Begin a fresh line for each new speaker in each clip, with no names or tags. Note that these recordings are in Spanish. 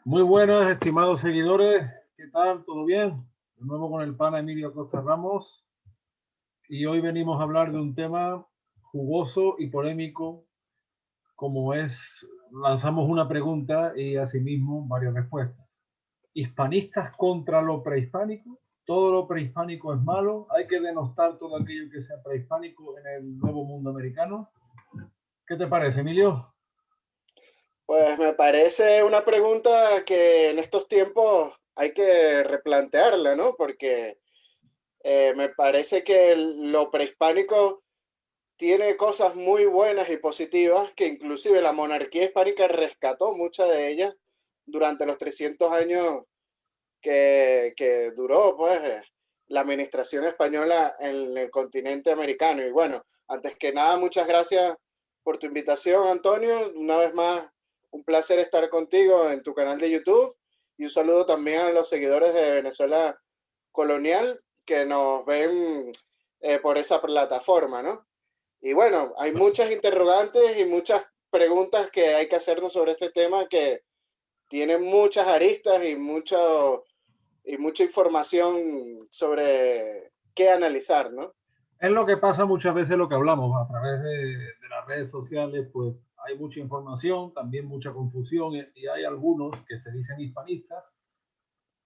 Muy buenas, estimados seguidores. ¿Qué tal? ¿Todo bien? De nuevo con el pana Emilio Costa Ramos. Y hoy venimos a hablar de un tema jugoso y polémico, como es, lanzamos una pregunta y asimismo varias respuestas. ¿Hispanistas contra lo prehispánico? ¿Todo lo prehispánico es malo? ¿Hay que denostar todo aquello que sea prehispánico en el nuevo mundo americano? ¿Qué te parece, Emilio?
Pues me parece una pregunta que en estos tiempos hay que replantearla, ¿no? Porque me parece que lo prehispánico tiene cosas muy buenas y positivas que inclusive la monarquía hispánica rescató muchas de ellas durante los 300 años que duró, pues, la administración española en el continente americano. Y bueno, antes que nada, muchas gracias por tu invitación, Antonio. Una vez más, un placer estar contigo en tu canal de YouTube y un saludo también a los seguidores de Venezuela Colonial que nos ven por esa plataforma, ¿no? Y bueno, hay muchas interrogantes y muchas preguntas que hay que hacernos sobre este tema que tiene muchas aristas y mucha información sobre qué analizar, ¿no?
Es lo que pasa muchas veces, lo que hablamos a través de las redes sociales, pues hay mucha información, también mucha confusión y hay algunos que se dicen hispanistas,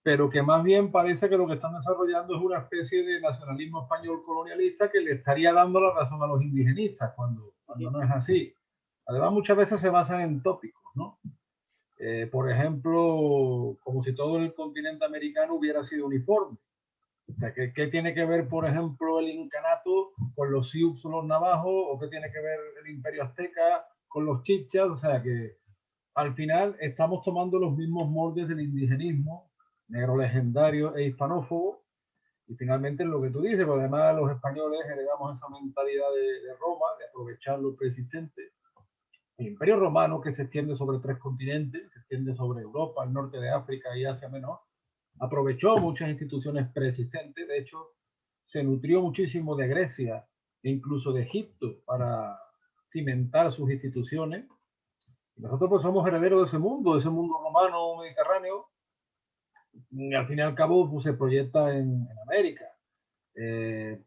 pero que más bien parece que lo que están desarrollando es una especie de nacionalismo español colonialista que le estaría dando la razón a los indigenistas cuando no es así. Además, muchas veces se basan en tópicos, ¿no? Por ejemplo, como si todo el continente americano hubiera sido uniforme. O sea, ¿qué tiene que ver, por ejemplo, el incanato con los sioux o los navajos? ¿O qué tiene que ver el imperio azteca con los chichas? O sea, que al final estamos tomando los mismos moldes del indigenismo, negro legendario e hispanófobo, y finalmente lo que tú dices, porque además los españoles heredamos esa mentalidad de Roma, de aprovechar lo preexistente. El imperio romano, que se extiende sobre 3 continentes, se extiende sobre Europa, el norte de África y Asia Menor, aprovechó muchas instituciones preexistentes. De hecho, se nutrió muchísimo de Grecia e incluso de Egipto para cimentar sus instituciones. Y nosotros pues somos herederos de ese mundo romano mediterráneo, y al fin y al cabo pues, se proyecta en América.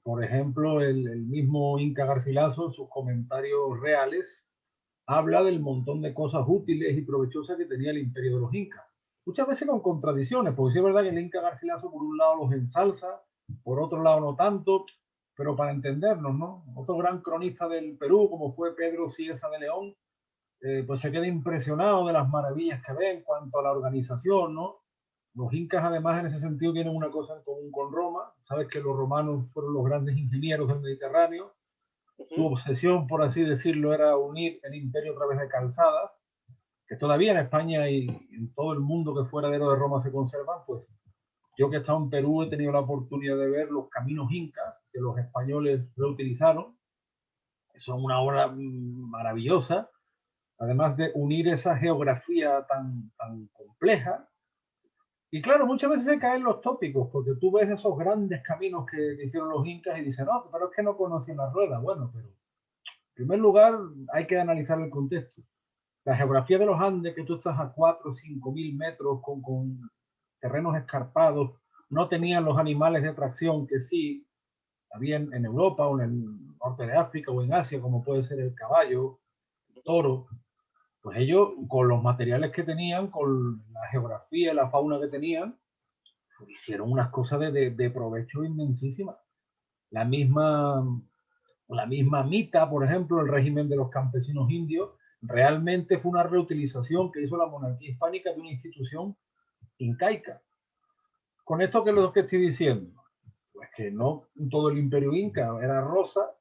Por ejemplo, el mismo Inca Garcilaso, en sus comentarios reales, habla del montón de cosas útiles y provechosas que tenía el imperio de los incas. Muchas veces con contradicciones, porque sí es verdad que el Inca Garcilaso por un lado los ensalza, por otro lado no tanto, pero para entendernos, ¿no? Otro gran cronista del Perú, como fue Pedro Cieza de León, pues se queda impresionado de las maravillas que ve en cuanto a la organización, ¿no? Los incas además en ese sentido tienen una cosa en común con Roma, sabes que los romanos fueron los grandes ingenieros del Mediterráneo,
Uh
su
-huh.
obsesión, por así decirlo, era unir el imperio a través de calzadas, que todavía en España y en todo el mundo que fue heredero de Roma se conservan. Pues yo que he estado en Perú he tenido la oportunidad de ver los caminos incas que los españoles reutilizaron, que son una obra maravillosa, además de unir esa geografía tan compleja. Y claro, muchas veces se caen los tópicos, porque tú ves esos grandes caminos que hicieron los incas y dices, no, pero es que no conocen la rueda. Bueno, pero en primer lugar hay que analizar el contexto. La geografía de los Andes, que tú estás a 4 o 5 mil metros con terrenos escarpados, no tenían los animales de tracción que sí había en Europa o en el norte de África o en Asia, como puede ser el caballo, el toro. Pues ellos, con los materiales que tenían, con la geografía y la fauna que tenían, pues hicieron unas cosas de provecho inmensísimas. La misma, la misma Mita, por ejemplo, el régimen de los campesinos indios, realmente fue una reutilización que hizo la monarquía hispánica de una institución incaica. Con esto que es lo que estoy diciendo, pues que no todo el imperio inca era rosa,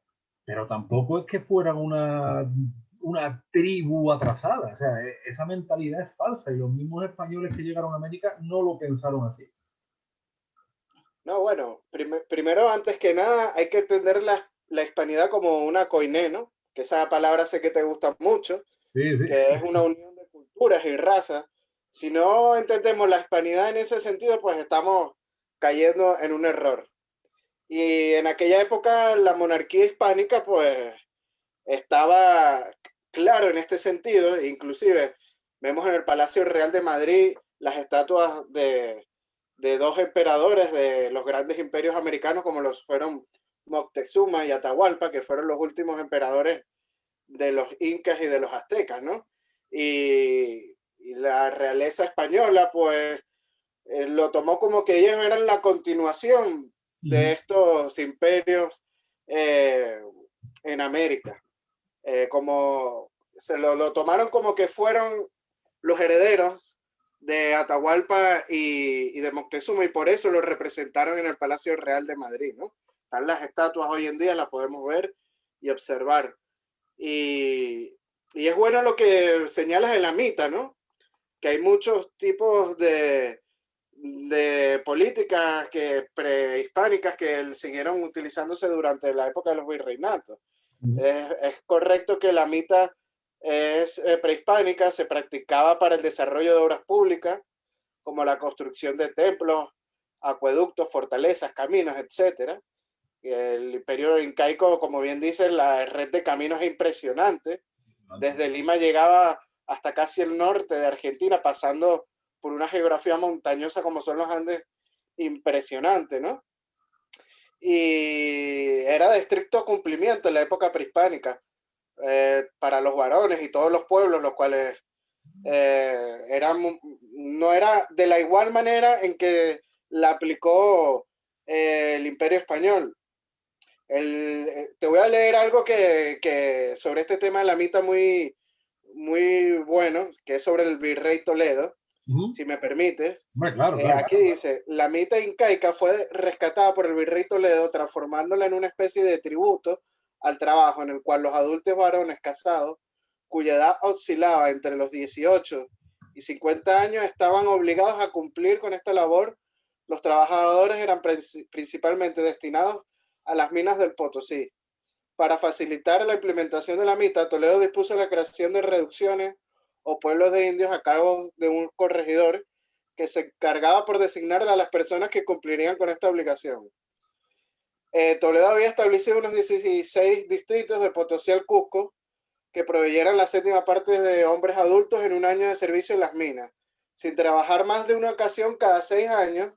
pero tampoco es que fueran una tribu atrasada. O sea, esa mentalidad es falsa y los mismos españoles que llegaron a América no lo pensaron así.
No, bueno, primero, antes que nada, hay que entender la hispanidad como una coiné, ¿no? Que esa palabra sé que te gusta mucho,
Sí,
que
sí.
es una unión de culturas y razas. Si no entendemos la hispanidad en ese sentido, pues estamos cayendo en un error. Y en aquella época la monarquía hispánica, pues estaba claro en este sentido, inclusive vemos en el Palacio Real de Madrid las estatuas de dos emperadores de los grandes imperios americanos, como los fueron Moctezuma y Atahualpa, que fueron los últimos emperadores de los incas y de los aztecas, ¿no? Y la realeza española, pues, lo tomó como que ellos eran la continuación de estos imperios en América. Como se lo tomaron como que fueron los herederos de Atahualpa y de Moctezuma, y por eso lo representaron en el Palacio Real de Madrid, ¿no? Están las estatuas hoy en día, las podemos ver y observar. Y es bueno lo que señalas en la mitad, ¿no? Que hay muchos tipos de políticas prehispánicas que siguieron utilizándose durante la época de los virreinatos. Es correcto que la mitad es prehispánica, se practicaba para el desarrollo de obras públicas, como la construcción de templos, acueductos, fortalezas, caminos, etc. El imperio incaico, como bien dice, la red de caminos es impresionante. Desde Lima llegaba hasta casi el norte de Argentina, pasando por una geografía montañosa como son los Andes, impresionante, ¿no? Y era de estricto cumplimiento en la época prehispánica para los varones y todos los pueblos, los cuales no era de la igual manera en que la aplicó el Imperio Español. Te voy a leer algo que sobre este tema de la mitad muy, muy bueno, que es sobre el virrey Toledo, si me permites.
Claro.
Aquí dice, la mitad incaica fue rescatada por el virrey Toledo, transformándola en una especie de tributo al trabajo en el cual los adultos varones casados, cuya edad oscilaba entre los 18 y 50 años, estaban obligados a cumplir con esta labor. Los trabajadores eran principalmente destinados a las minas del Potosí. Para facilitar la implementación de la mitad, Toledo dispuso la creación de reducciones o pueblos de indios a cargo de un corregidor que se encargaba por designar a las personas que cumplirían con esta obligación. Toledo había establecido unos 16 distritos de Potosí al Cusco que proveyeran la séptima parte de hombres adultos en un año de servicio en las minas, sin trabajar más de una ocasión cada 6 años.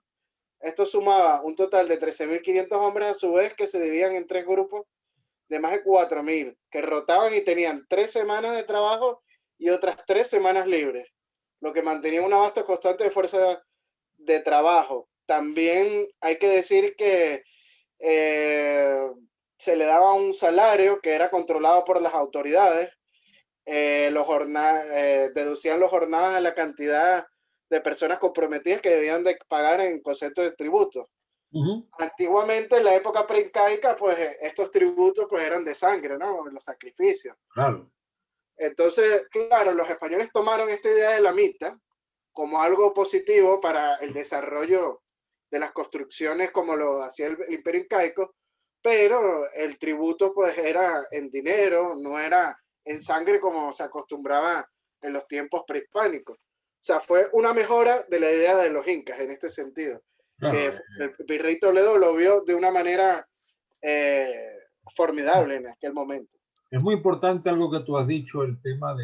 Esto sumaba un total de 13.500 hombres, a su vez, que se dividían en 3 grupos de más de 4.000, que rotaban y tenían 3 semanas de trabajo y otras 3 semanas libres, lo que mantenía un abasto constante de fuerza de trabajo. También hay que decir que se le daba un salario que era controlado por las autoridades, deducían las jornadas a la cantidad de personas comprometidas que debían de pagar en concepto de tributos. Antiguamente, en la época preincaica, pues estos tributos pues eran de sangre, ¿no? Los sacrificios.
Claro.
Entonces, claro, los españoles tomaron esta idea de la mitad como algo positivo para el desarrollo de las construcciones como lo hacía el Imperio Incaico, pero el tributo pues era en dinero, no era en sangre como se acostumbraba en los tiempos prehispánicos. O sea, fue una mejora de la idea de los incas en este sentido, claro, que el virrey Toledo lo vio de una manera formidable en aquel momento.
Es muy importante algo que tú has dicho, el tema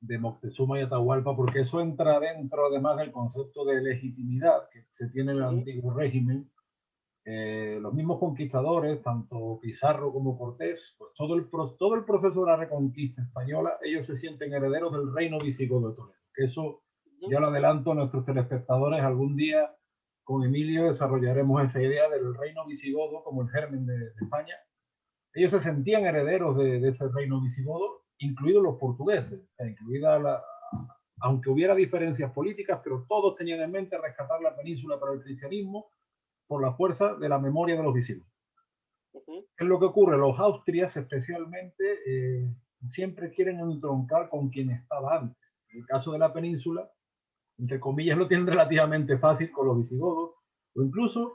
de Moctezuma y Atahualpa, porque eso entra dentro además del concepto de legitimidad que se tiene en el antiguo régimen. Los mismos conquistadores, tanto Pizarro como Cortés, pues todo el proceso de la reconquista española, ellos se sienten herederos del reino visigodo de Toledo. Que eso ya lo adelanto a nuestros telespectadores, algún día con Emilio desarrollaremos esa idea del reino visigodo como el germen de España. Ellos se sentían herederos de ese reino visigodo, incluidos los portugueses, aunque hubiera diferencias políticas, pero todos tenían en mente rescatar la península para el cristianismo por la fuerza de la memoria de los visigodos. ¿Qué es lo que ocurre? Los austrias especialmente siempre quieren entroncar con quien estaba antes. En el caso de la península, entre comillas, lo tienen relativamente fácil con los visigodos, o incluso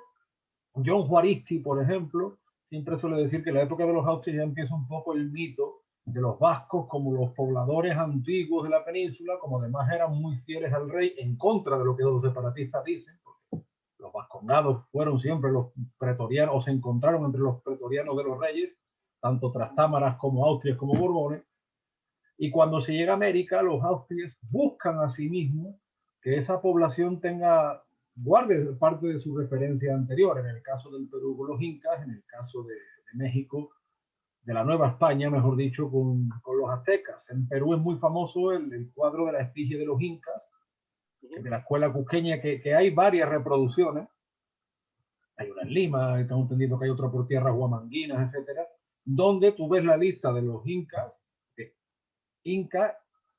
John Juaristi, por ejemplo, siempre suele decir que en la época de los austrias ya empieza un poco el mito de los vascos como los pobladores antiguos de la península, como además eran muy fieles al rey, en contra de lo que los separatistas dicen, porque los vascongados fueron siempre los pretorianos, o se encontraron entre los pretorianos de los reyes, tanto trastámaras como austrias como borbones, y cuando se llega a América, los austrias buscan a sí mismos que esa población guarde parte de su referencia anterior, en el caso del Perú con los incas, en el caso de México, de la Nueva España, mejor dicho, con los aztecas. En Perú es muy famoso el cuadro de la efigie de los incas, de la escuela cusqueña, que hay varias reproducciones. Hay una en Lima, tengo entendido que hay otra por tierras huamanguinas, etcétera, donde tú ves la lista de los incas. Inca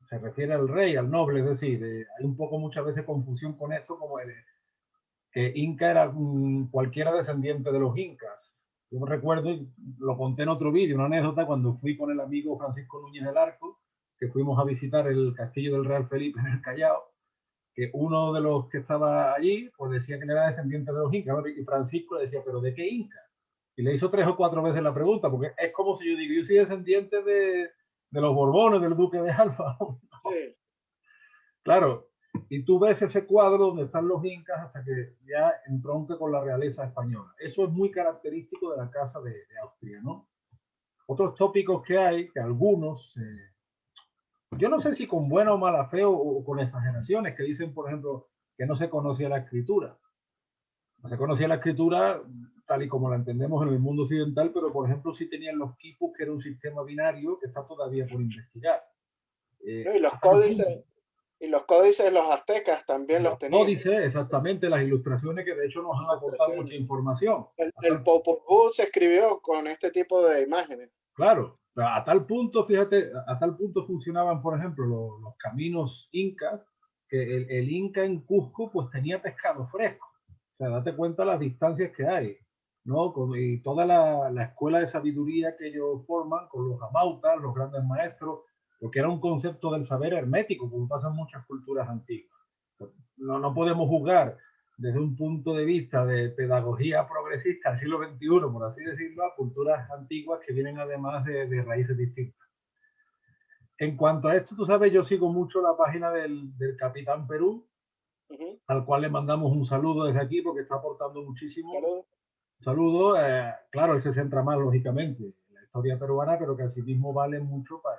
se refiere al rey, al noble, es decir, hay un poco muchas veces confusión con esto, como que Inca era cualquiera descendiente de los incas. Yo me recuerdo, lo conté en otro vídeo, una anécdota, cuando fui con el amigo Francisco Núñez del Arco, que fuimos a visitar el castillo del Real Felipe en el Callao, que uno de los que estaba allí, pues decía que él era descendiente de los incas, y Francisco le decía, ¿pero de qué inca? Y le hizo 3 o 4 veces la pregunta, porque es como si yo digo, yo soy descendiente de los Borbones, del Duque de Alba. Sí. Claro, y tú ves ese cuadro donde están los incas hasta que ya entronca con la realeza española. Eso es muy característico de la Casa de Austria, ¿no? Otros tópicos que hay, que algunos, yo no sé si con buena o mala fe o con exageraciones, que dicen, por ejemplo, que no se conocía la escritura. No se conocía la escritura tal y como la entendemos en el mundo occidental, pero por ejemplo sí tenían los quipus, que era un sistema binario que está todavía por investigar.
No, y los códices de los aztecas también los tenían.
Códices, exactamente, las ilustraciones que de hecho nos han aportado mucha información.
El Popol Vuh se escribió con este tipo de imágenes.
Claro, a tal punto, fíjate, a tal punto funcionaban, por ejemplo, los caminos incas, que el inca en Cusco pues tenía pescado fresco. O sea, date cuenta las distancias que hay, ¿no? Y toda la escuela de sabiduría que ellos forman con los amautas, los grandes maestros, porque era un concepto del saber hermético, como pasa en muchas culturas antiguas. No podemos juzgar desde un punto de vista de pedagogía progresista del siglo XXI, por así decirlo, a culturas antiguas que vienen además de raíces distintas. En cuanto a esto, tú sabes, yo sigo mucho la página del Capitán Perú, al cual le mandamos un saludo desde aquí porque está aportando muchísimo. Saludo, claro, él se centra más, lógicamente, en la historia peruana, pero que asimismo vale mucho para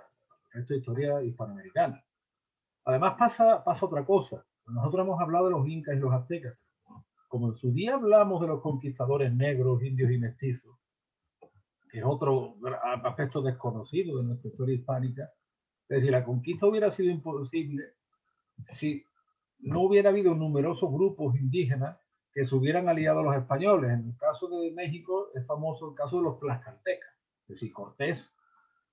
el resto de historia hispanoamericana. Además pasa otra cosa. Nosotros hemos hablado de los incas y los aztecas. Como en su día hablamos de los conquistadores negros, indios y mestizos, que es otro aspecto desconocido de nuestra historia hispánica, es decir, la conquista hubiera sido imposible si no hubiera habido numerosos grupos indígenas que se hubieran aliado a los españoles. En el caso de México es famoso el caso de los tlaxcaltecas. Es decir, Cortés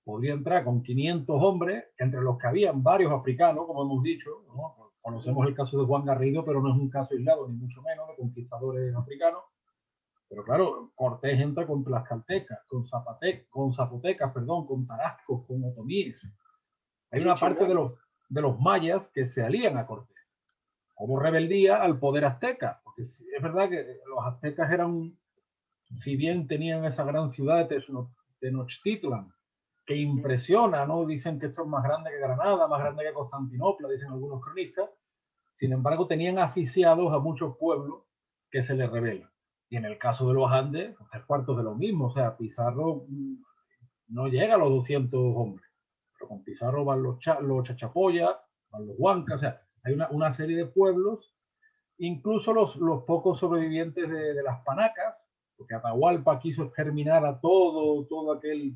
podría entrar con 500 hombres, entre los que habían varios africanos, como hemos dicho, ¿no? Conocemos el caso de Juan Garrido, pero no es un caso aislado, ni mucho menos, de conquistadores africanos. Pero claro, Cortés entra con tlaxcaltecas, con zapotecas, perdón, con tarascos, con otomíes. Hay una parte de los mayas que se alían a Cortés, como rebeldía al poder azteca, porque es verdad que los aztecas eran, si bien tenían esa gran ciudad de Tenochtitlan, que impresiona, ¿no? Dicen que esto es más grande que Granada, más grande que Constantinopla, dicen algunos cronistas. Sin embargo, tenían asfixiados a muchos pueblos que se les rebelan. Y en el caso de los Andes, 3/4 de lo mismo. O sea, Pizarro no llega a los 200 hombres. Pero con Pizarro van los Chachapoyas, van los Huancas. O sea, hay una serie de pueblos, incluso los pocos sobrevivientes de las Panacas, porque Atahualpa quiso exterminar a todo aquel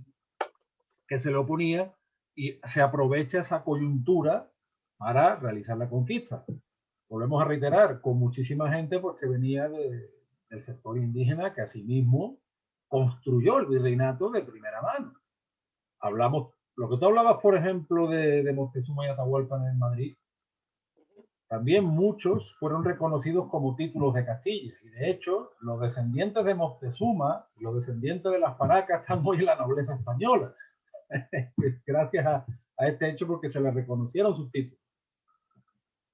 que se le oponía, y se aprovecha esa coyuntura para realizar la conquista. Volvemos a reiterar, con muchísima gente pues, que venía del sector indígena, que asimismo construyó el virreinato de primera mano. Hablamos, lo que tú hablabas, por ejemplo, de Moctezuma y Atahualpa en Madrid, también muchos fueron reconocidos como títulos de Castilla. Y de hecho, los descendientes de Moctezuma, los descendientes de las Paracas, están hoy en la nobleza española. Gracias a este hecho, porque se le reconocieron sus títulos.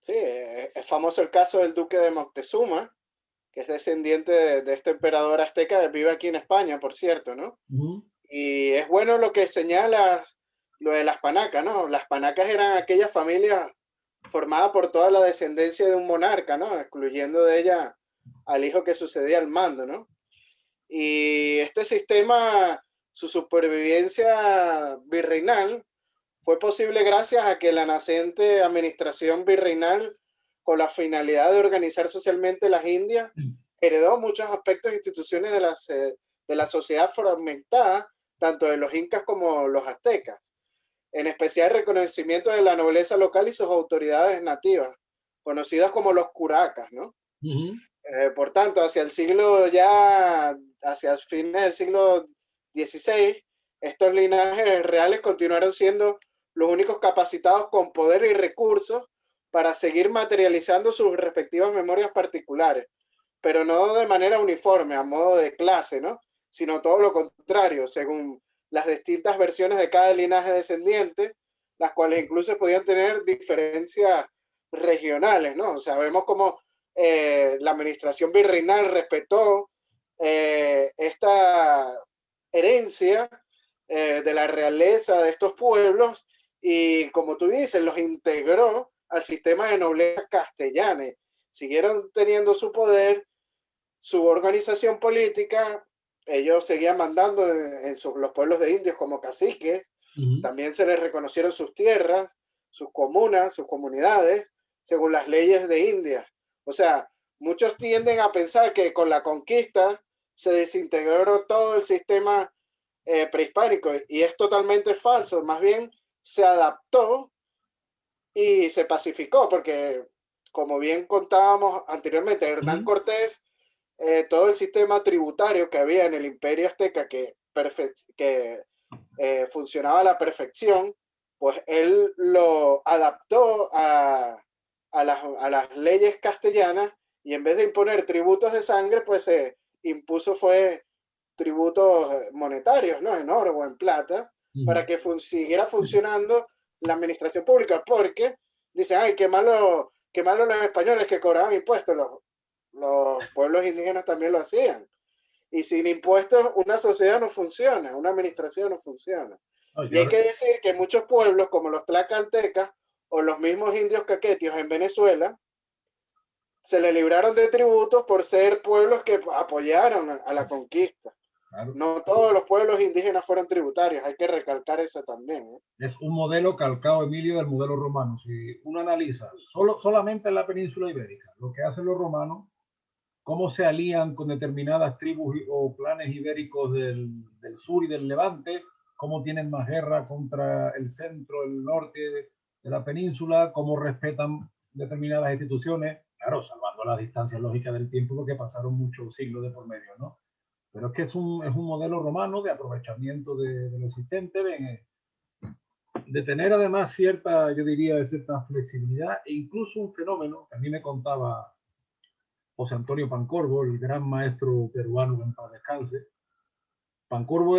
Sí, es famoso el caso del duque de Moctezuma, que es descendiente de este emperador azteca, que vive aquí en España, por cierto, ¿no? Y es bueno lo que señalas, lo de las Panacas, ¿no? Las Panacas eran aquellas familias formadas por toda la descendencia de un monarca, ¿no? Excluyendo de ella al hijo que sucedía al mando, ¿no? Y este sistema, su supervivencia virreinal, fue posible gracias a que la naciente administración virreinal con la finalidad de organizar socialmente las Indias, heredó muchos aspectos e instituciones de la sociedad fragmentada, tanto de los incas como los aztecas. En especial el reconocimiento de la nobleza local y sus autoridades nativas, conocidas como los curacas, ¿no? Por tanto, hacia fines del siglo XVI, estos linajes reales continuaron siendo los únicos capacitados con poder y recursos para seguir materializando sus respectivas memorias particulares, pero no de manera uniforme, a modo de clase, ¿no? Sino todo lo contrario, según las distintas versiones de cada linaje descendiente, las cuales incluso podían tener diferencias regionales, ¿no? O sea, vemos como la administración virreinal respetó esta herencia de la realeza de estos pueblos y, como tú dices, los integró al sistema de nobleza castellana. Siguieron teniendo su poder, su organización política, ellos seguían mandando los pueblos de indios como caciques, también se les reconocieron sus tierras, sus comunas, sus comunidades, según las leyes de India. O sea, muchos tienden a pensar que con la conquista se desintegró todo el sistema prehispánico, y es totalmente falso. Más bien se adaptó y se pacificó, porque como bien contábamos anteriormente, Hernán Cortés, todo el sistema tributario que había en el Imperio Azteca que funcionaba a la perfección, pues él lo adaptó a las leyes castellanas, y en vez de imponer tributos de sangre, pues se impuso tributos monetarios, ¿no? En oro o en plata, para que siguiera funcionando la administración pública, porque dicen, ay, qué malo los españoles que cobraban impuestos, los pueblos indígenas también lo hacían. Y sin impuestos una sociedad no funciona, una administración no funciona. Y hay que decir que muchos pueblos, como los tlacaltecas o los mismos indios caquetios en Venezuela, se le libraron de tributos por ser pueblos que apoyaron a la conquista. Claro. No todos los pueblos indígenas fueron tributarios, hay que recalcar eso también.
Es un modelo calcado, Emilio, del modelo romano. Si uno analiza solamente en la península ibérica, lo que hacen los romanos, cómo se alían con determinadas tribus o clanes ibéricos del sur y del levante, cómo tienen más guerra contra el centro, el norte de la península, cómo respetan determinadas instituciones, claro, salvando las distancias lógicas del tiempo, porque pasaron muchos siglos de por medio, ¿no? Pero es que es un modelo romano de aprovechamiento de lo existente, ven, de tener además cierta, yo diría, cierta flexibilidad, e incluso un fenómeno que a mí me contaba José Antonio Pancorbo, el gran maestro peruano, en paz descanse. Pancorbo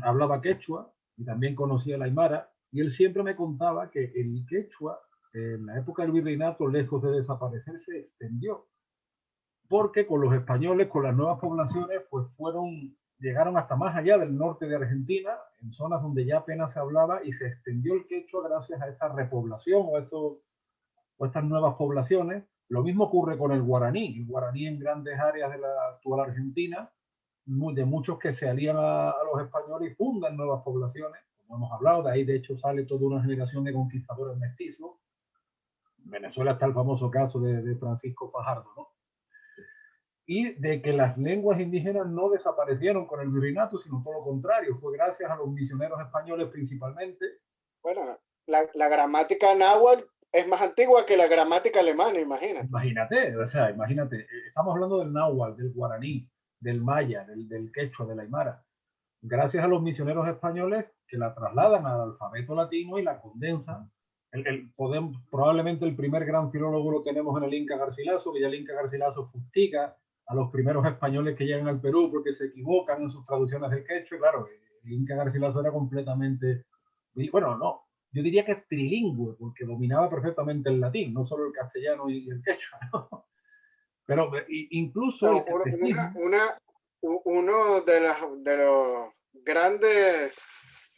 hablaba quechua y también conocía el aymara, y él siempre me contaba que el quechua, en la época del virreinato, lejos de desaparecer, se extendió, porque con los españoles, con las nuevas poblaciones, pues llegaron hasta más allá del norte de Argentina, en zonas donde ya apenas se hablaba, y se extendió el quechua gracias a esta repoblación o estas nuevas poblaciones. Lo mismo ocurre con el guaraní en grandes áreas de la actual Argentina, de muchos que se alían a los españoles y fundan nuevas poblaciones, como hemos hablado. De ahí de hecho sale toda una generación de conquistadores mestizos. En Venezuela está el famoso caso de Francisco Fajardo, ¿no? Y de que las lenguas indígenas no desaparecieron con el virreinato, sino todo lo contrario, fue gracias a los misioneros españoles principalmente.
Bueno, la gramática náhuatl es más antigua que la gramática alemana, imagínate.
Imagínate, estamos hablando del náhuatl, del guaraní, del maya, del quechua, del aymara. Gracias a los misioneros españoles que la trasladan al alfabeto latino y la condensan. Probablemente el primer gran filólogo lo tenemos en el Inca Garcilaso, que ya el Inca Garcilaso fustiga a los primeros españoles que llegan al Perú porque se equivocan en sus traducciones del quechua. Claro, el Inca Garcilaso era completamente, bueno, no, yo diría que es trilingüe, porque dominaba perfectamente el latín, no solo el castellano y el quechua, ¿no? Pero incluso
no, uno de los grandes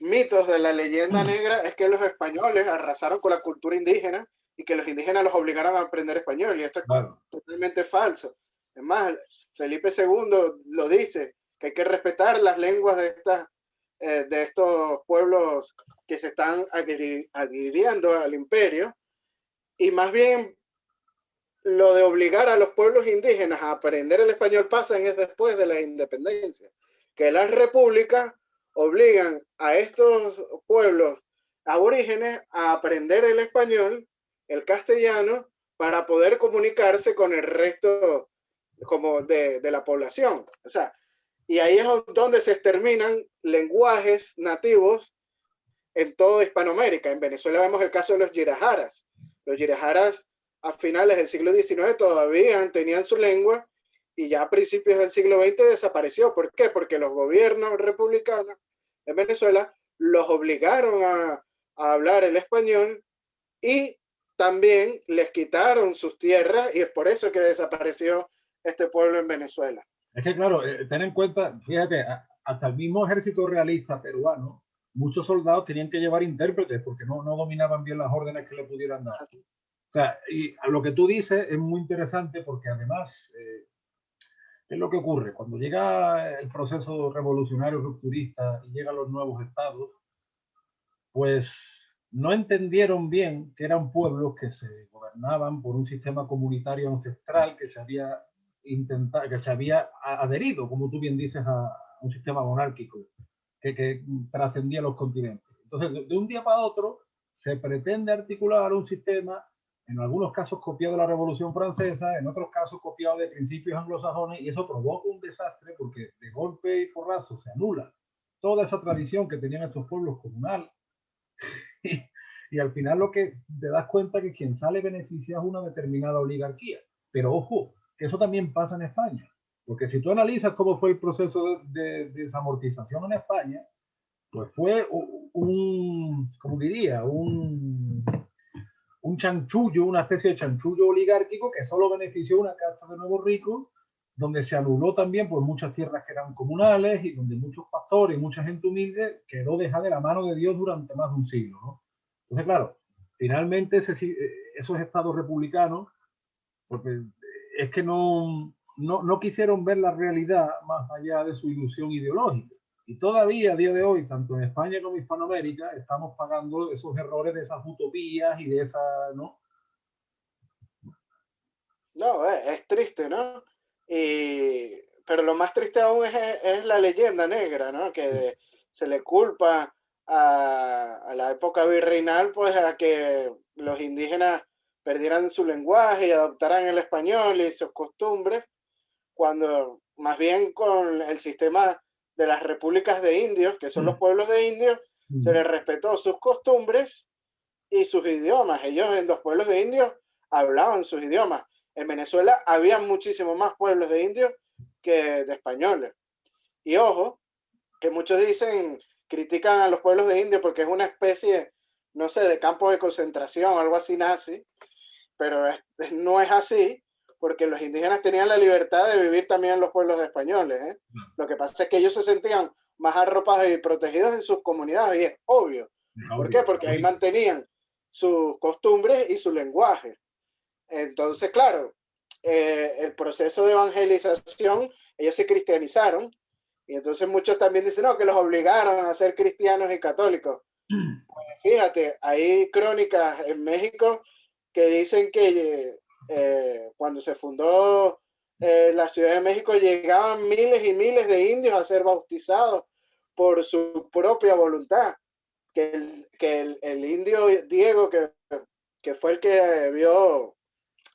mitos de la leyenda negra es que los españoles arrasaron con la cultura indígena y que los indígenas los obligaron a aprender español, y esto es totalmente falso. Es más, Felipe II lo dice, que hay que respetar las lenguas de estos pueblos que se están adhiriendo al imperio, y más bien lo de obligar a los pueblos indígenas a aprender el español pasan es después de la independencia, que las repúblicas obligan a estos pueblos aborígenes a aprender el español, el castellano, para poder comunicarse con el resto como de la población. O sea, y ahí es donde se exterminan lenguajes nativos en toda Hispanoamérica. En Venezuela vemos el caso de los yirajaras. Los yirajaras a finales del siglo XIX todavía tenían su lengua y ya a principios del siglo XX desapareció. ¿Por qué? Porque los gobiernos republicanos en Venezuela los obligaron a hablar el español y también les quitaron sus tierras y es por eso que desapareció este pueblo en Venezuela.
Es que claro, ten en cuenta, fíjate, hasta el mismo ejército realista peruano, muchos soldados tenían que llevar intérpretes porque no dominaban bien las órdenes que le pudieran dar. O sea, y a lo que tú dices es muy interesante porque además, ¿qué es lo que ocurre? Cuando llega el proceso revolucionario rupturista y llegan los nuevos estados, pues no entendieron bien que eran pueblos que se gobernaban por un sistema comunitario ancestral que se había intentado, que se había adherido, como tú bien dices, a un sistema monárquico que trascendía los continentes. Entonces, de un día para otro, se pretende articular un sistema, en algunos casos copiado de la Revolución Francesa, en otros casos copiado de principios anglosajones, y eso provoca un desastre porque de golpe y porrazo se anula toda esa tradición que tenían estos pueblos comunal. Y al final lo que te das cuenta que quien sale beneficiado es una determinada oligarquía. Pero ojo, que eso también pasa en España. Porque si tú analizas cómo fue el proceso de desamortización en España, pues fue como diría, un chanchullo, una especie de chanchullo oligárquico que solo benefició a una casta de nuevos ricos, donde se anuló también por muchas tierras que eran comunales y donde muchos pastores y mucha gente humilde quedó dejada de la mano de Dios durante más de un siglo, ¿no? Entonces, claro, finalmente esos estados republicanos, porque es que no quisieron ver la realidad más allá de su ilusión ideológica. Y todavía a día de hoy, tanto en España como en Hispanoamérica, estamos pagando esos errores de esas utopías y de esa, ¿no?
No, es triste, ¿no? Pero lo más triste aún es la leyenda negra, ¿no? Que se le culpa a la época virreinal, pues a que los indígenas perdieran su lenguaje y adoptaran el español y sus costumbres, cuando más bien con el sistema de las repúblicas de indios, que son los pueblos de indios, se les respetó sus costumbres y sus idiomas. Ellos en los pueblos de indios hablaban sus idiomas. En Venezuela había muchísimo más pueblos de indios que de españoles. Y ojo, que muchos dicen, critican a los pueblos de indios porque es una especie, no sé, de campo de concentración, algo así nazi, pero no es así, porque los indígenas tenían la libertad de vivir también en los pueblos de españoles, ¿eh? Lo que pasa es que ellos se sentían más arropados y protegidos en sus comunidades, y es obvio. ¿Por qué? Porque ahí mantenían sus costumbres y su lenguaje. Entonces, claro, el proceso de evangelización, ellos se cristianizaron, y entonces muchos también dicen, no, que los obligaron a ser cristianos y católicos. Pues fíjate, hay crónicas en México que dicen que cuando se fundó la Ciudad de México llegaban miles y miles de indios a ser bautizados por su propia voluntad. Que el indio Diego, que fue el que vio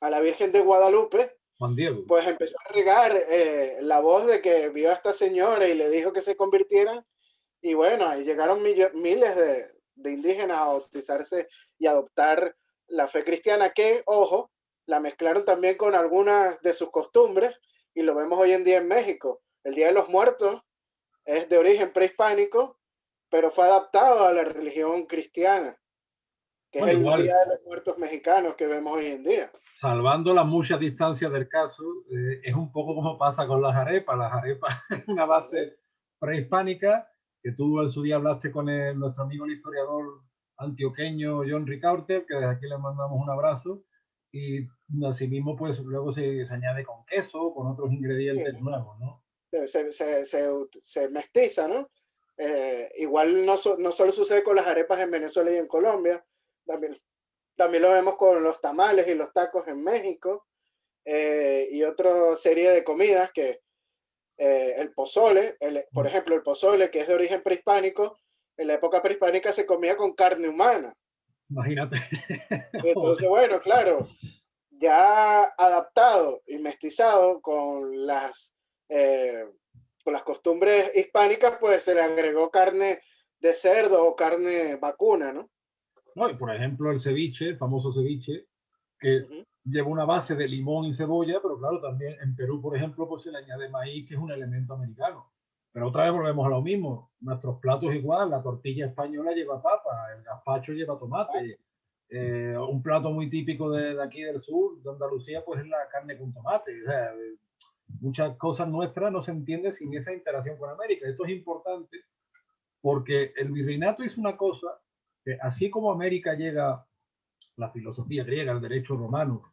a la Virgen de Guadalupe,
Juan Diego,
pues empezó a regar la voz de que vio a esta señora y le dijo que se convirtieran. Y bueno, ahí llegaron miles de indígenas a bautizarse y adoptar la fe cristiana, que, ojo, la mezclaron también con algunas de sus costumbres, y lo vemos hoy en día en México. El Día de los Muertos es de origen prehispánico, pero fue adaptado a la religión cristiana, que es
bueno,
el
igual,
Día de los Muertos mexicanos que vemos hoy en día.
salvando las muchas distancias del caso, es un poco como pasa con las arepas. Las arepas es una base prehispánica, que tú en su día hablaste con nuestro amigo el historiador antioqueño John Ricaurte, que desde aquí le mandamos un abrazo, y así mismo pues luego se añade con queso, con otros ingredientes
Sí,
nuevos, ¿no?
se mestiza, ¿no? Igual no solo sucede con las arepas en Venezuela y en Colombia, también lo vemos con los tamales y los tacos en México, y otra serie de comidas que el pozole, por ejemplo, el pozole que es de origen prehispánico, en la época prehispánica se comía con carne humana.
Imagínate.
Entonces, bueno, claro, ya adaptado y mestizado eh, con las costumbres hispánicas, pues se le agregó carne de cerdo o carne vacuna, ¿no?
No, y por ejemplo, el ceviche, el famoso ceviche, que
Ujú.
lleva una base de limón y cebolla, pero claro, también en Perú, por ejemplo, pues se le añade maíz, que es un elemento americano. Pero otra vez volvemos a lo mismo. Nuestros platos igual, la tortilla española lleva papa, el gazpacho lleva tomate. Un plato muy típico de aquí del sur, de Andalucía, pues es la carne con tomate. O sea, muchas cosas nuestras no se entienden sin esa interacción con América. Esto es importante porque el virreinato es una cosa que así como América llega la filosofía griega, el derecho romano,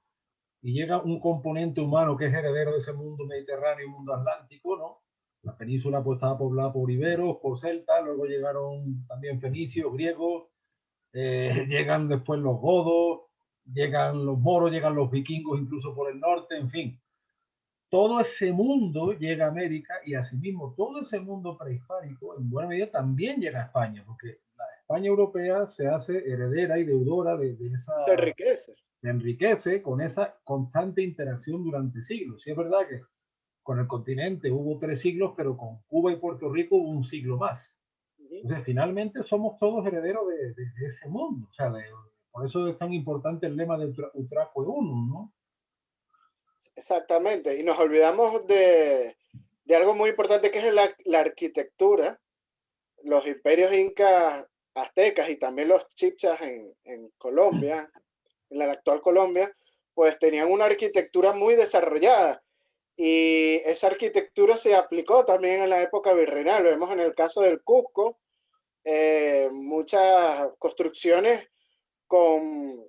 y llega un componente humano que es heredero de ese mundo mediterráneo y mundo atlántico, ¿no? La península pues estaba poblada por iberos, por celtas, luego llegaron también fenicios, griegos, llegan después los godos, llegan los moros, llegan los vikingos incluso por el norte, en fin. Todo ese mundo llega a América y asimismo todo ese mundo prehispánico en buena medida también llega a España, porque la España europea se hace heredera y deudora de esa,
Se enriquece.
se enriquece con esa constante interacción durante siglos. Y es verdad que con el continente hubo 3 siglos, pero con Cuba y Puerto Rico hubo un siglo más.
Ujú.
Entonces, finalmente somos todos herederos de ese mundo. O sea, por eso es tan importante el lema de Utraco Uno, ¿no?
Exactamente. Y nos olvidamos de algo muy importante que es la arquitectura. Los imperios incas, aztecas y también los chipchas en Colombia, en la actual Colombia, pues tenían una arquitectura muy desarrollada. Y esa arquitectura se aplicó también en la época virreinal. Lo vemos en el caso del Cusco, muchas construcciones con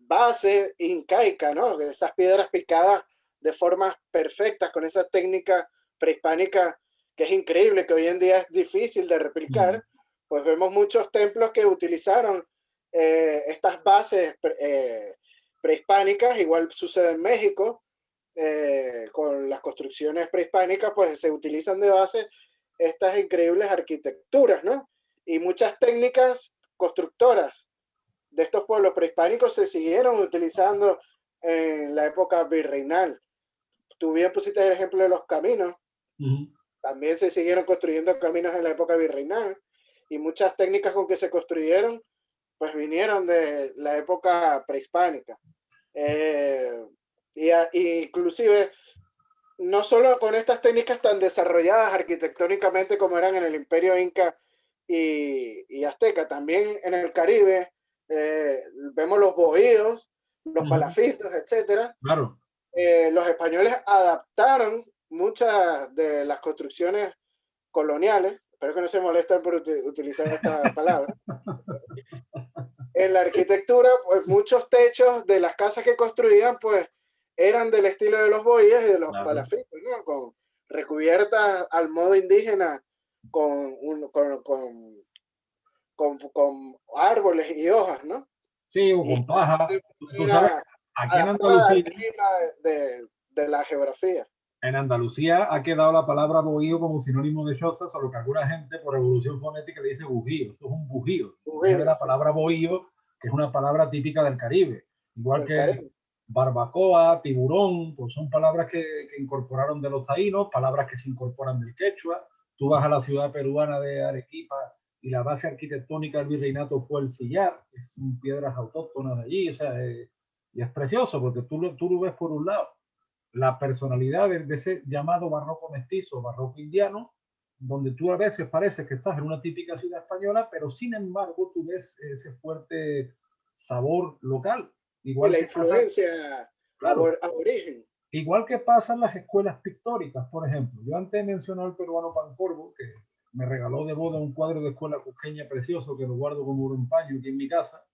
base incaica, ¿no? Esas piedras picadas de formas perfectas, con esa técnica prehispánica que es increíble, que hoy en día es difícil de
Mm.
replicar. Pues vemos muchos templos que utilizaron estas bases prehispánicas, igual sucede en México, con las construcciones prehispánicas, pues se utilizan de base estas increíbles arquitecturas, ¿no? Y muchas técnicas constructoras de estos pueblos prehispánicos se siguieron utilizando en la época virreinal. Tú bien pusiste el ejemplo de los caminos,
Mm.
también se siguieron construyendo caminos en la época virreinal y muchas técnicas con que se construyeron pues vinieron de la época prehispánica. Inclusive no solo con estas técnicas tan desarrolladas arquitectónicamente como eran en el Imperio Inca y Azteca, también en el Caribe vemos los bohíos, los
Mm.
palafitos, etcétera.
Claro.
Los españoles adaptaron muchas de las construcciones coloniales, espero que no se molesten por utilizar esta palabra, en la arquitectura, pues muchos techos de las casas que construían, pues eran del estilo de los bohíos y de los
Claro.
palafitos, ¿no? Con recubiertas al modo indígena, con, un, con árboles y hojas, ¿no?
Sí, o
Y
con paja.
de
Tú sabes,
manera
aquí
adaptada al clima de la geografía.
En Andalucía ha quedado la palabra bohío como sinónimo de choza, solo que alguna gente por evolución fonética le dice bujío. Esto es un bujío. Viene de la
Sí,
palabra bohío, que es una palabra típica del Caribe. Igual
del
que
Caribe.
barbacoa, tiburón, pues son palabras que incorporaron de los taínos, palabras que se incorporan del quechua. Tú vas a la ciudad peruana de Arequipa y la base arquitectónica del virreinato fue el sillar, que son piedras autóctonas de allí, o sea, y es precioso porque tú lo ves por un lado la personalidad de ese llamado barroco mestizo, barroco indiano, donde tú a veces parece que estás en una típica ciudad española, pero sin embargo tú ves ese fuerte sabor local.
Y
Igual
la
que pasa,
influencia
claro,
aborigen.
igual que pasa en las escuelas pictóricas, por ejemplo. Yo antes mencioné al peruano Pancorbo, que me regaló de boda un cuadro de escuela cusqueña precioso que lo guardo como un paño aquí en mi casa.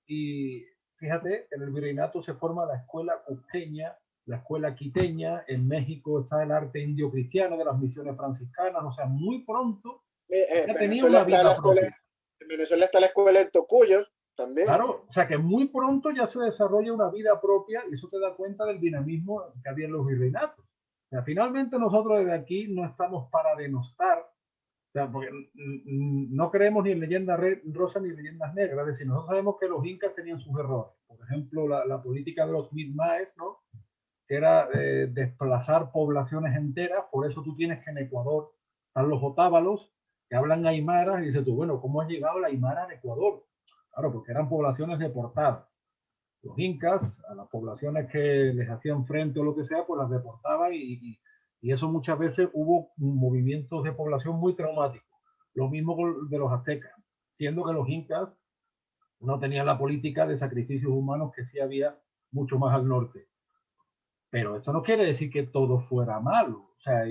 Y fíjate, en el virreinato se forma la escuela cusqueña, la escuela quiteña, en México está el arte indio cristiano de las misiones franciscanas, o sea, muy pronto ya tenía
Venezuela
una
está
vida
la escuela,
propia.
en Venezuela está la escuela de Tocuyo. también.
Claro, o sea que muy pronto ya se desarrolla una vida propia y eso te da cuenta del dinamismo que había en los virreinatos. O sea, finalmente nosotros desde aquí no estamos para denostar, o sea, porque no creemos ni en leyendas rosas ni leyendas negras, es decir, nosotros sabemos que los incas tenían sus errores. Por ejemplo, la política de los mitmaes, ¿no? Que era desplazar poblaciones enteras, por eso tú tienes que en Ecuador están los otávalos que hablan aymara y dices tú, bueno, ¿cómo ha llegado la aymara a Ecuador? Claro, porque eran poblaciones deportadas. Los incas, a las poblaciones que les hacían frente o lo que sea, pues las deportaban y eso muchas veces hubo movimientos de población muy traumáticos. Lo mismo de los aztecas, siendo que los incas no tenían la política de sacrificios humanos que sí había mucho más al norte. Pero esto no quiere decir que todo fuera malo, o sea,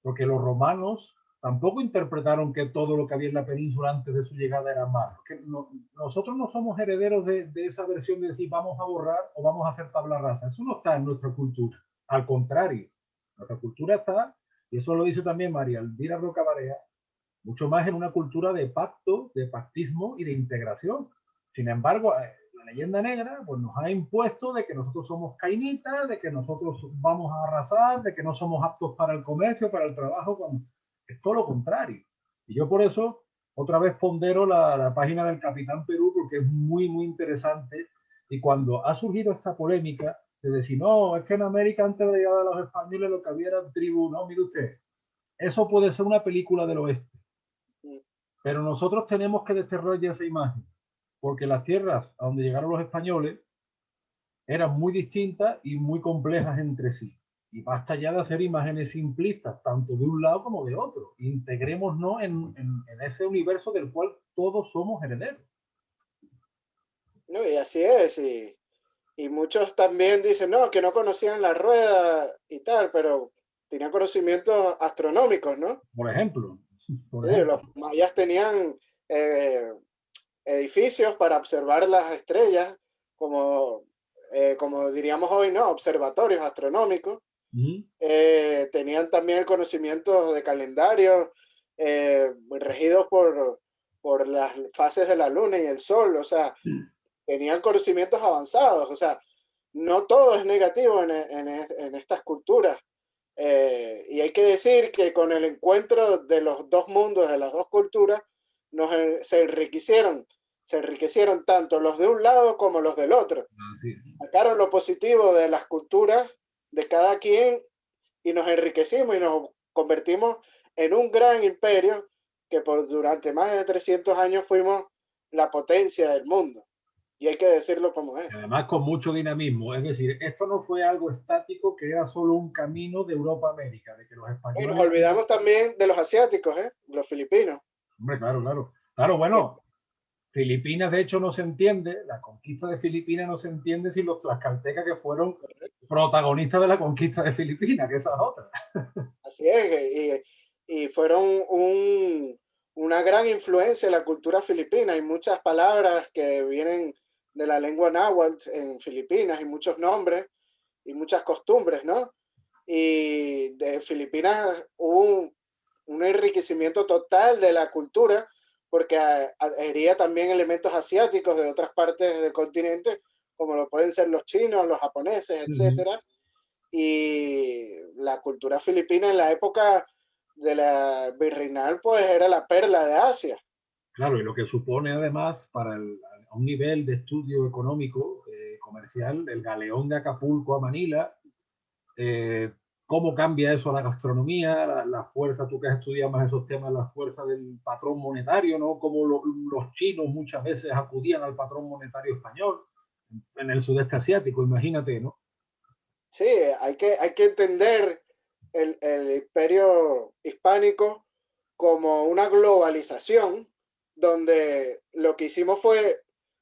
porque los romanos tampoco interpretaron que todo lo que había en la península antes de su llegada era malo. Que nosotros no somos herederos de esa versión de decir vamos a borrar o vamos a hacer tabla rasa. Eso no está en nuestra cultura. Al contrario, nuestra cultura está, y eso lo dice también María Elvira Roca Barea, mucho más en una cultura de pacto, de pactismo y de integración. Sin embargo, la leyenda negra pues, nos ha impuesto de que nosotros somos cainitas, de que nosotros vamos a arrasar, de que no somos aptos para el comercio, para el trabajo, cuando es todo lo contrario. Y yo por eso otra vez pondero la página del Capitán Perú porque es muy, muy interesante. Y cuando ha surgido esta polémica de decir, no, es que en América antes de la llegada de los españoles lo que había era tribu, no, mire usted, eso puede ser una película del oeste. Pero nosotros tenemos que desterrar ya esa imagen, porque las tierras a donde llegaron los españoles eran muy distintas y muy complejas entre sí. Y basta ya de hacer imágenes simplistas, tanto de un lado como de otro. Integrémonos en ese universo del cual todos somos herederos.
No, y así es, y muchos también dicen, no, que no conocían la rueda y tal, pero tenían conocimientos astronómicos, ¿no?
Por ejemplo, por
Sí, los
ejemplo.
mayas tenían eh, edificios para observar las estrellas, como, como diríamos hoy, ¿no? Observatorios astronómicos. Tenían también el conocimiento de calendario regidos por las fases de la luna y el sol, o sea, tenían conocimientos avanzados, o sea, no todo es negativo en estas culturas. Y hay que decir que con el encuentro de los dos mundos, de las dos culturas, se enriquecieron tanto los de un lado como los del otro.
Así.
Sacaron lo positivo de las culturas de cada quien y nos enriquecimos y nos convertimos en un gran imperio que durante más de 300 años fuimos la potencia del mundo. Y hay que decirlo como es.
Además, con mucho dinamismo. Es decir, esto no fue algo estático que era solo un camino de Europa a América, de que los
Y nos
españoles.
olvidamos también de los asiáticos, los filipinos.
Hombre, claro, claro. Claro,
Que,
bueno, Filipinas, de hecho, no se entiende, la conquista de Filipinas no se entiende sin los tlaxcaltecas que fueron protagonistas de la conquista de Filipinas, que esa es otra.
así es, y fueron una gran influencia en la cultura filipina. Hay muchas palabras que vienen de la lengua náhuatl en Filipinas y muchos nombres y muchas costumbres, ¿no? Y de Filipinas hubo un enriquecimiento total de la cultura porque adhería también elementos asiáticos de otras partes del continente, como lo pueden ser los chinos, los japoneses,
Uh -huh.
etcétera. Y la cultura filipina en la época de la virreinal, pues era la perla de Asia.
Claro, y lo que supone además para a un nivel de estudio económico, comercial, el galeón de Acapulco a Manila, cómo cambia eso a la gastronomía, la fuerza, tú que has estudiado más esos temas, la fuerza del patrón monetario, ¿no? Cómo los chinos muchas veces acudían al patrón monetario español en el sudeste asiático, imagínate, ¿no?
Sí, hay que entender el imperio hispánico como una globalización donde lo que hicimos fue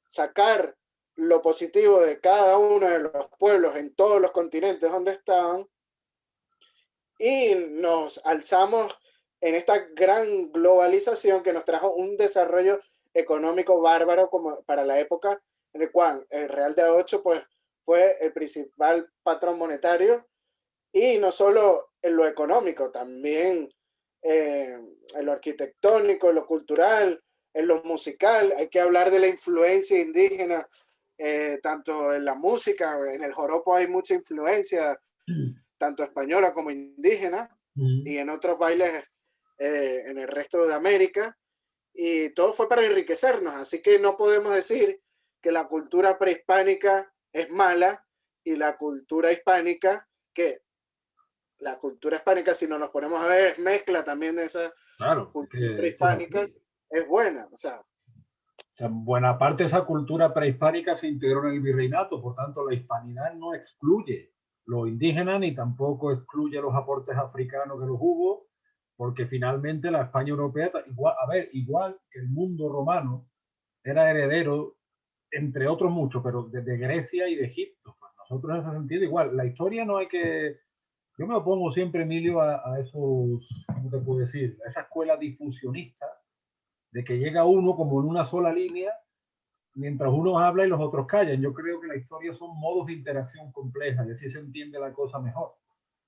sacar lo positivo de cada uno de los pueblos en todos los continentes donde estaban y nos alzamos en esta gran globalización que nos trajo un desarrollo económico bárbaro como para la época en el cual el Real de 8 pues, fue el principal patrón monetario y no solo en lo económico, también en lo arquitectónico, en lo cultural. en lo musical, hay que hablar de la influencia indígena, tanto en la música, en el joropo hay mucha influencia, tanto española como indígena, y en otros bailes en el resto de América, y todo fue para enriquecernos, así que no podemos decir que la cultura prehispánica es mala y la cultura hispánica, que la cultura hispánica, si no nos ponemos a ver, es mezcla también de esa
Claro,
cultura
es que es
prehispánica,
así.
es buena,
O sea, buena parte de esa cultura prehispánica se integró en el virreinato, por tanto la hispanidad no excluye los indígenas ni tampoco excluye los aportes africanos que los hubo, porque finalmente la España europea, igual, a ver, igual que el mundo romano era heredero, entre otros muchos, pero desde Grecia y de Egipto. Pues nosotros en ese sentido igual, la historia no hay que... Yo me opongo siempre, Emilio, a esos, ¿cómo te puedo decir? A esa escuela difusionista de que llega uno como en una sola línea mientras uno habla y los otros callan. Yo creo que la historia son modos de interacción complejas y así se entiende la cosa mejor.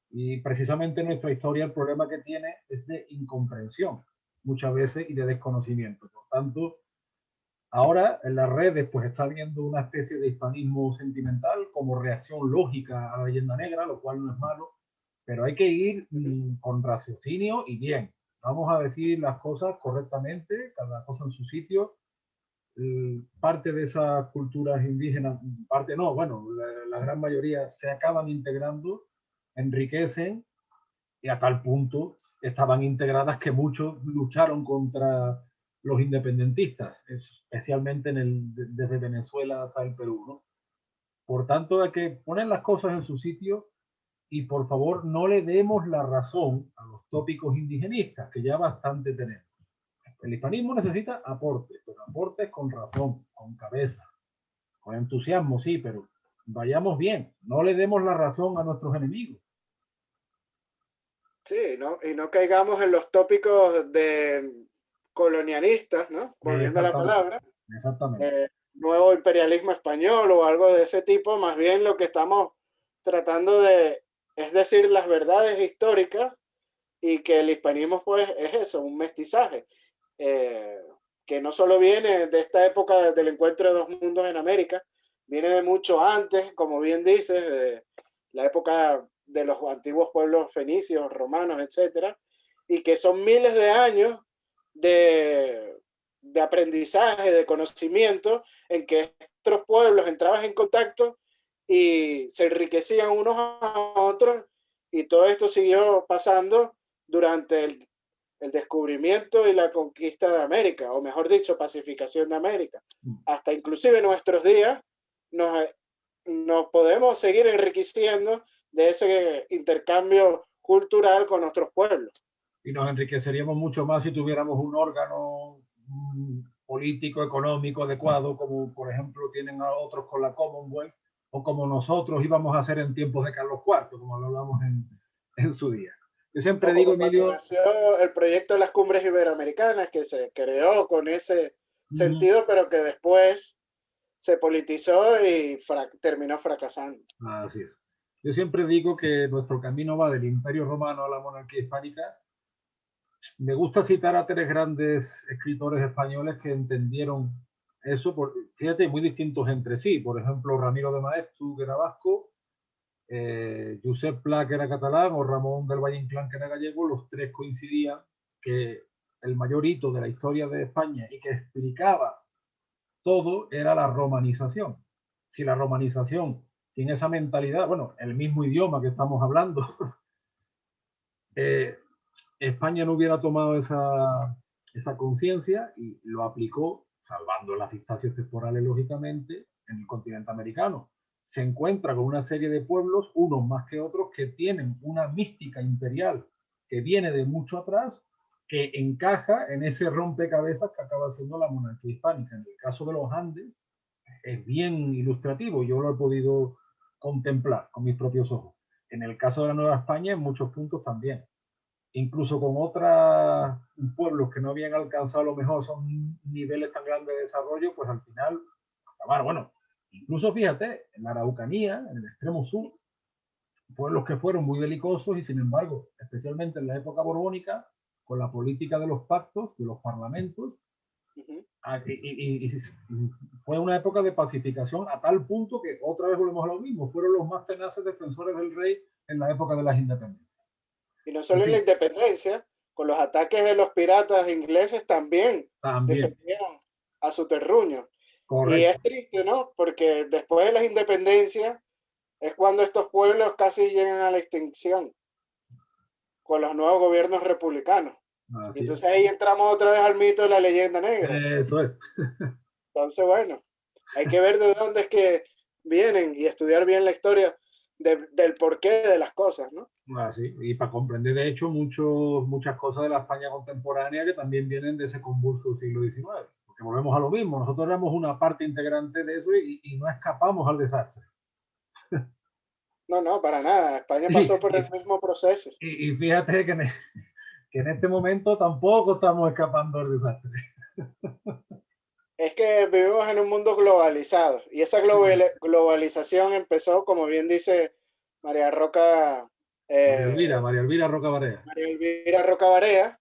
Y precisamente nuestra historia, el problema que tiene es de incomprensión muchas veces y de desconocimiento. Por tanto, ahora en las redes pues está habiendo una especie de hispanismo sentimental como reacción lógica a la leyenda negra, lo cual no es malo, pero hay que ir con raciocinio y bien. Vamos a decir las cosas correctamente, cada cosa en su sitio. Parte de esas culturas indígenas, parte no, bueno, la gran mayoría se acaban integrando, enriquecen y a tal punto estaban integradas que muchos lucharon contra los independentistas, especialmente desde Venezuela hasta el Perú, ¿no? Por tanto, hay que poner las cosas en su sitio y por favor no le demos la razón a los tópicos indigenistas, que ya bastante tenemos. El hispanismo necesita aportes, pero aportes con razón, con cabeza, con entusiasmo, sí, pero vayamos bien, no le demos la razón a nuestros enemigos.
sí, ¿no? Y no caigamos en los tópicos de colonialistas, ¿no? Volviendo a la
Exactamente,
palabra,
exactamente.
nuevo imperialismo español o algo de ese tipo, más bien lo que estamos tratando de, es decir, las verdades históricas y que el hispanismo pues es eso, un mestizaje, eh, que no solo viene de esta época del encuentro de dos mundos en América, viene de mucho antes, como bien dices, de la época de los antiguos pueblos fenicios, romanos, etcétera, y que son miles de años de aprendizaje, de conocimiento, en que estos pueblos entraban en contacto y se enriquecían unos a otros, y todo esto siguió pasando durante el descubrimiento y la conquista de América, o mejor dicho, pacificación de América. Hasta inclusive en nuestros días nos, nos podemos seguir enriqueciendo de ese intercambio cultural con otros pueblos.
Y nos enriqueceríamos mucho más si tuviéramos un órgano político, económico adecuado, como por ejemplo tienen a otros con la Commonwealth, o como nosotros íbamos a hacer en tiempos de Carlos IV, como lo hablamos en su día. Yo siempre
O
digo,
como cuando
Emilio,
nació el proyecto de las cumbres iberoamericanas, que se creó con ese sentido, pero que después se politizó y terminó fracasando.
así es. Yo siempre digo que nuestro camino va del Imperio Romano a la monarquía hispánica. Me gusta citar a tres grandes escritores españoles que entendieron eso, fíjate, muy distintos entre sí. Por ejemplo, Ramiro de Maeztu, que era vasco, Josep Pla, que era catalán, o Ramón del Valle Inclán, que era gallego. Los tres coincidían que el mayor hito de la historia de España y que explicaba todo era la romanización. Si la romanización, sin esa mentalidad, bueno, el mismo idioma que estamos hablando, eh, España no hubiera tomado esa conciencia y lo aplicó, salvando las distancias temporales, lógicamente, en el continente americano. Se encuentra con una serie de pueblos, unos más que otros, que tienen una mística imperial que viene de mucho atrás, que encaja en ese rompecabezas que acaba siendo la monarquía hispánica. En el caso de los Andes, es bien ilustrativo, yo lo he podido contemplar con mis propios ojos. En el caso de la Nueva España, en muchos puntos también incluso con otros pueblos que no habían alcanzado a lo mejor son niveles tan grandes de desarrollo, pues al final acabaron. Bueno, incluso fíjate, en la Araucanía, en el extremo sur, pueblos que fueron muy belicosos y sin embargo, especialmente en la época borbónica, con la política de los pactos, de los parlamentos,
Ujú.
Y fue una época de pacificación a tal punto que otra vez volvemos a lo mismo, fueron los más tenaces defensores del rey en la época de las independencias.
Y no
En
solo en la
fin,
independencia, con los ataques de los piratas ingleses también
también,
defendieron a su terruño. Y es
correcto.
triste, ¿no? Porque después de las independencias es cuando estos pueblos casi llegan a la extinción con los nuevos gobiernos republicanos. Y
Así
entonces ahí entramos otra vez al mito de la leyenda negra.
es. Eso es.
Entonces, bueno, hay que ver de dónde es que vienen y estudiar bien la historia del porqué de las cosas, ¿no?
Así. Y para comprender, de hecho, muchas cosas de la España contemporánea que también vienen de ese convulso siglo XIX. Porque volvemos a lo mismo, nosotros éramos una parte integrante de eso y no escapamos al desastre.
No, no, para nada. España
Y,
pasó por
y,
el mismo proceso.
y fíjate que en este momento tampoco estamos escapando del desastre.
Es que vivimos en un mundo globalizado y esa globalización empezó, como bien dice María Roca, eh,
María Elvira Roca Barea.
María Elvira Roca Barea,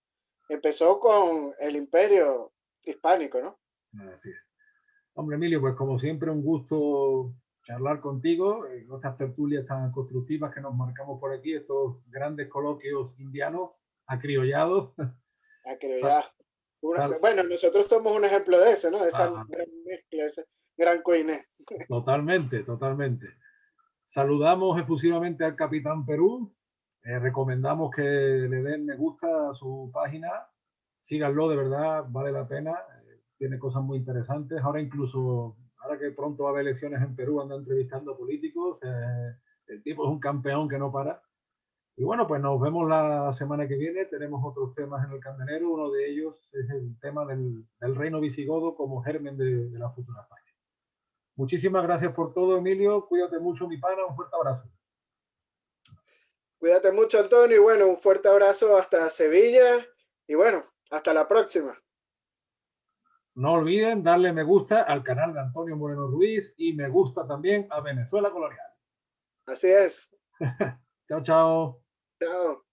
empezó con el imperio hispánico, ¿no?
Así es. Hombre, Emilio, pues como siempre, un gusto charlar contigo en estas tertulias tan constructivas que nos marcamos por aquí, estos grandes coloquios indianos, acriollados.
La que
Sal,
ya,
sal,
bueno, nosotros somos un ejemplo de eso, ¿no? De esa
ah,
gran mezcla, ese gran coiné.
totalmente, totalmente. Saludamos efusivamente al Capitán Perú. Recomendamos que le den me gusta a su página. Síganlo, de verdad, vale la pena. Tiene cosas muy interesantes. Ahora incluso, ahora que pronto va a haber elecciones en Perú, anda entrevistando políticos. El tipo es un campeón que no para. Y bueno, pues nos vemos la semana que viene. Tenemos otros temas en el candelero. Uno de ellos es el tema del reino visigodo como germen de la futura España. Muchísimas gracias por todo, Emilio. Cuídate mucho, mi pana. Un fuerte abrazo.
Cuídate mucho, Antonio, y bueno, un fuerte abrazo hasta Sevilla y bueno, hasta la próxima.
No olviden darle me gusta al canal de Antonio Moreno Ruiz y me gusta también a Venezuela Colonial.
Así es.
Chao, chao.
Chao.